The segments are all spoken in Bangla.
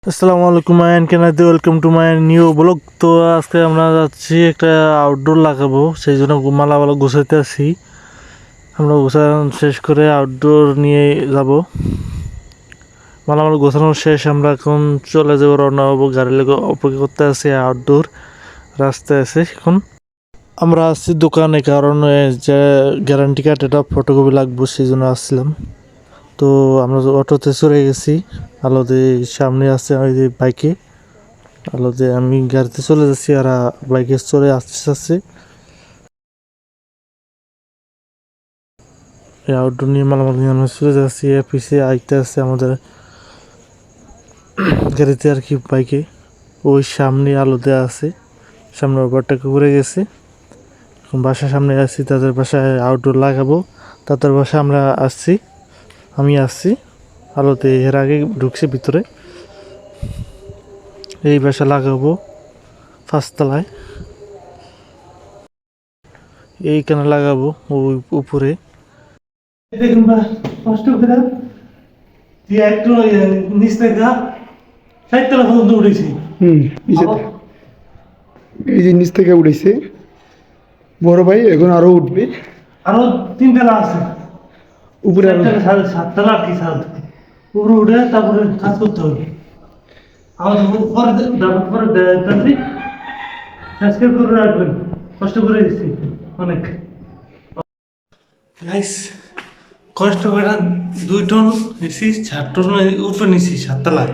আসসালামু আলাইকুম আইন কেনাদি welcome to my new blog. তো আজকে আমরা যাচ্ছি একটা আউটডোর লাগাবো, সেই জন্য মালামালা গুছাইতে আছি। আমরা গোছানো শেষ করে আউটডোর নিয়ে যাব। মালামাল গোছানো শেষ, আমরা এখন চলে যাবো, রওনা হবো। গাড়ি লেগে অপেক্ষা করতে আছি, আউটডোর রাস্তায় আছে এখন। আমরা আসছি দোকানে, কারণ যে গ্যারান্টি কার্ড এটা ফটোকপি লাগবো, সেই জন্য আসছিলাম। তো আমরা অটোতে চলে গেছি। আলোতে সামনে আছে ওই যে বাইকে, আলোতে আমি গাড়িতে চলে যাচ্ছি আর বাইকে চলে আসছে। এই আউটডোর নিয়ে মালামাল নিয়ে আমরা চলে যাচ্ছি। এর পিছিয়ে আইতে আছে আমাদের গাড়িতে আর কি, বাইকে। ওই সামনে আলো দেওয়া আছে, সামনে ওভারটেক করে গেছে। এখন বাসার সামনে আসছি, তাদের বাসায় আউটডোর লাগাবো। তাদের বাসায় আমরা আসছি, আমি আসছি আলোতে। এর আগে ঢুকছি ভিতরে। এই বাসা লাগাবো পাঁচতলায়, এইখানে লাগাবো ওই উপরে। দেখুন বা কষ্ট করে তুই একটু নিচ থেকে 60 তলা পর্যন্ত উঠেছি। এই যে নিচ থেকে উঠেছে বড় ভাই, এখন আরো উঠবে। আরো 3 তলা আছে উপরে আরো 7 তলা আর কি, ছাদ উপরে উঠে তারপরে কাজ করতে হবে। আমাদের পরে পরে দেখতেছি, সাবস্ক্রাইব করে রাখবেন, কষ্ট করে দিচ্ছি অনেক গাইস। কষ্ট করে 2 টন নিছি, 4 টন উপরে নিছি 7 তলায়।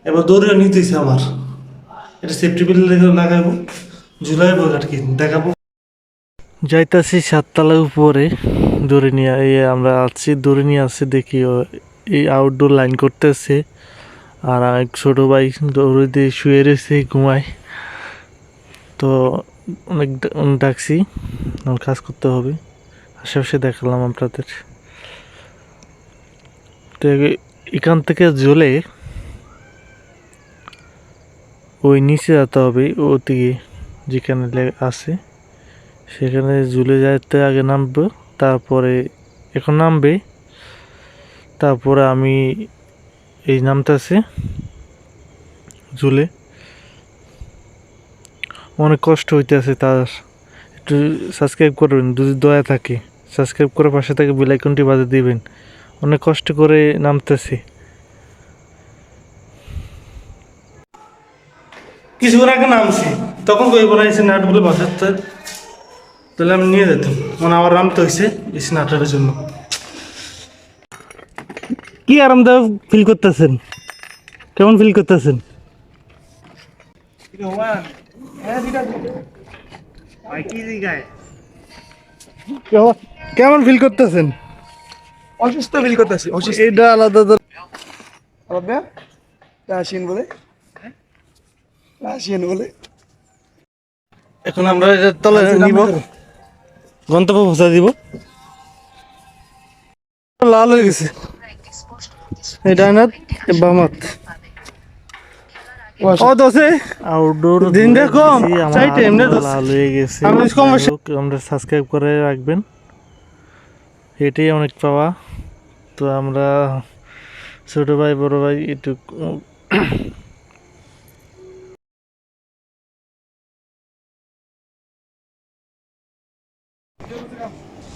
এবার দৌড়ে নিতেছে আমার, এটা সেফটি বেল্ট লাগাবো, ঝুলাইবো আর কি, দেখাবো। যাইতাছি 7 তলার উপরে দৌড়ে নিয়ে, এই আমরা আছি দৌড়ে নিয়ে আসছি। দেখি এই আউটডোর লাইন করতেছে, আর এক ছোট ভাই দৌড়ে দিয়ে শুয়ে রয়েছে, ঘুমায়। তো অনেক ডাকছি, আমার কাজ করতে হবে। আশেপাশে দেখালাম আপনাদের। তো এখান থেকে জ্বলে ওই নিচে যেতে হবে, ওদিকে যেখানে আছে সেখানে ঝুলে যাইতে আগে নামবো, তারপরে এখন নামবে, তারপরে আমি এই নামতেছে ঝুলে। অনেক কষ্ট হইতেছে তার। একটু সাবস্ক্রাইব করবেন যদি দয়া থাকে, সাবস্ক্রাইব করে পাশে থেকে বেল আইকনটি বাজে দিবেন। অনেক কষ্ট করে নামতেছে। কিছুক্ষণ আগে নামছি, তখন কই বলাইছে নাটগুলো বাসাতে, তাহলে আমি নিয়ে যেতাম। মানে আমার নামতে হয়েছে এই নাটের জন্য। কি আরামদায়ক ফিল করতেছেন? কেমন ফিল করতেছেন? কেমন ফিল করতেছেন? অসুস্থ ফিল করতেছি। এটা আলাদা আলাদা রাশিয়ান বলে, রাশিয়ান বলে। এখন আমরা এটা তলে নিব, গন্তব্য পৌঁছা দিব। লাল হয়ে গেছে, এই ডাইনাত বামাত ও দোষে আউটডোর দিন কম চাইতে এমনি লাল হয়ে গেছে। আমরা সাবস্ক্রাইব করে রাখবেন, এটাই অনেক পাওয়া। তো আমরা ছোট ভাই বড় ভাই একটু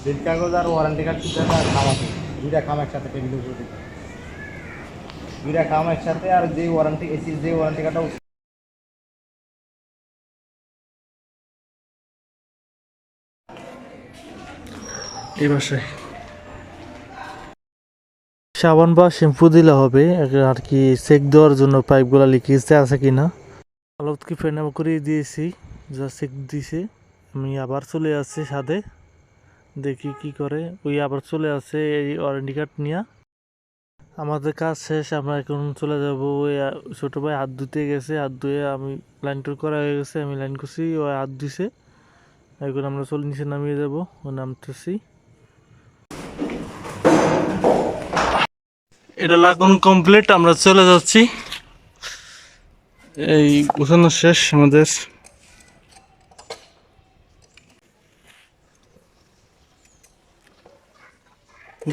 বিল কাগজ আর ওয়ারেন্টি কার্ড আর খাম আছে, দুইটা খাম একসাথে টেবিলের উপরে দিতে, দুইটা খাম একসাথে। আর যে ওয়ারেন্টি এসির যে ওয়ারেন্টি কার্ডটা এই বাসায় সাবান বা শ্যাম্পু দিলে হবে আর কি, চেক দেওয়ার জন্য পাইপগুলো লিকেজ আছে কিনা। আলোককে ফ্যান করিয়ে দিয়েছি, যা চেক দিছে। আমি আবার চলে আসছি ছাদে, দেখি কি করে। ওই আবার চলে আসছে এই ওয়ারেন্টি কার্ড নিয়ে। আমাদের কাজ শেষ, আমরা এখন চলে যাব। ওই ছোটো ভাই হাত ধুতে গেছে, হাত ধুয়ে আমি লাইন টুর করা হয়ে গেছে, আমি লাইন করছি, ও হাত ধুইছে। এখন আমরা চলে নিচে নামিয়ে যাবো, ও নামতেছি। এটা লাগানো কমপ্লিট, আমরা চলে যাচ্ছি। এই গোছানো শেষ আমাদের।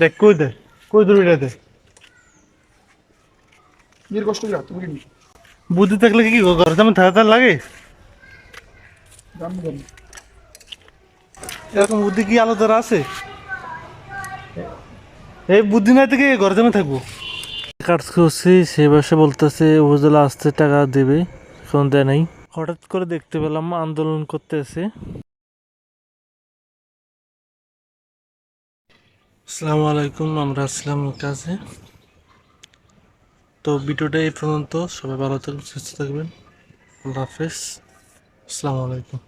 দেখ কই দে, কই দূর এটা দে, নিজের কষ্ট করে তুমি কিনি বুদ্ধি থাকলে কি ঘর যেমন থাকা লাগে? জানবো জানি এরকম বুদ্ধি কি আলো ধরা আছে? এই বুদ্ধি নাই থেকে ঘর জমে থাকবো। কাজ করছি সে বাসে বলতেছে উপজেলা আসতে টাকা দেবে, এখন দেয় নাই। হঠাৎ করে দেখতে পেলাম আন্দোলন করতেছে। আসসালামু আলাইকুম, আমরা আসলাম কাছে। তো ভিডিওটা এই পর্যন্ত, সবাই ভালো থাকবেন, সুস্থ থাকবেন, আল্লাহ হাফেজ, আসসালামু আলাইকুম।